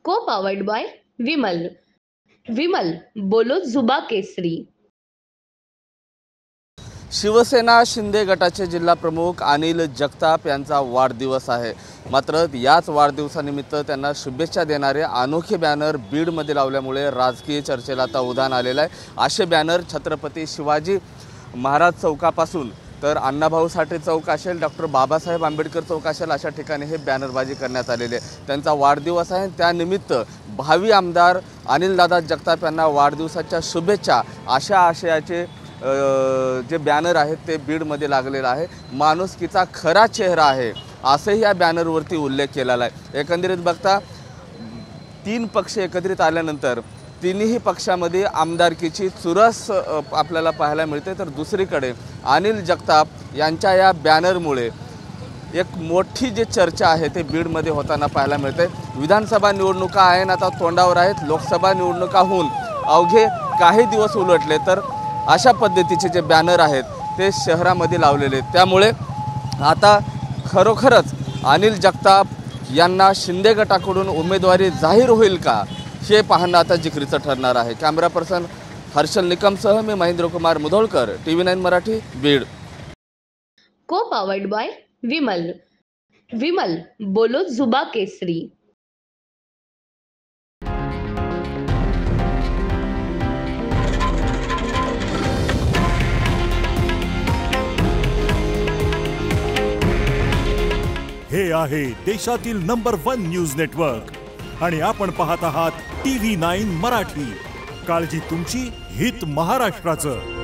को powered by Vimal. Vimal बोलो जुबा केसरी। शिवसेना शिंदे गटाचे जिल्हा प्रमुख अनिल जगताप यांचा वाढदिवस आहे। मात्र याच वाढदिवसानिमित्त त्यांना शुभेच्छा देणारे अनोखे बॅनर बीडमध्ये लावल्यामुळे राजकीय चर्चेला आता उधाण आलेलं आहे। असे बॅनर छत्रपती शिवाजी महाराज चौकापासून तर अण्णाभाऊ साठे चौक असेल, डॉक्टर बाबासाहेब आंबेडकर चौक असेल, अशा ठिकाणी हे बॅनरबाजी करण्यात आलेले आहे। त्यांचा वाढदिवस आहे, त्यानिमित्त भावी आमदार अनिलदादा जगताप यांना वाढदिवसाच्या शुभेच्छा अशा आशयाचे जे बॅनर आहेत ते बीडमध्ये लागलेला आहे। माणुसकीचा खरा चेहरा आहे असंही या बॅनरवरती उल्लेख केलेला आहे। एकंदरीत बघता तीन पक्ष एकत्रित आल्यानंतर तिन्ही पक्षामध्ये आमदारकीची चुरस आपल्याला पाहायला मिळते, तर दुसरीकडे अनिल जगताप यांच्या या बॅनरमुळे एक मोठी जी चर्चा आहे ते बीडमध्ये होताना पाहायला मिळते। विधानसभा निवडणुका आहेत आता तोंडावर आहेत, लोकसभा निवडणुका होऊन अवघे काही दिवस उलटले तर अशा पद्धतीचे जे बॅनर आहेत ते शहरामध्ये लावलेले आहेत। त्यामुळे आता खरोखरच अनिल जगताप यांना शिंदे गटाकडून उमेदवारी जाहीर होईल का हे पाहणं आता जिकरीचं ठरणार आहे। कॅमेरा पर्सन हर्षल निकमसह मी महेंद्र कुमार मुधोळकर, TV9 मराठी, बीड। को पावर्ड बाय विमल। विमल बोलो जुबा केसरी। हे आहे देशातील नंबर 1 न्यूज नेटवर्क आणि आपण पाहत आहात TV9 मराठी। काळजी तुमची, हित महाराष्ट्राचं।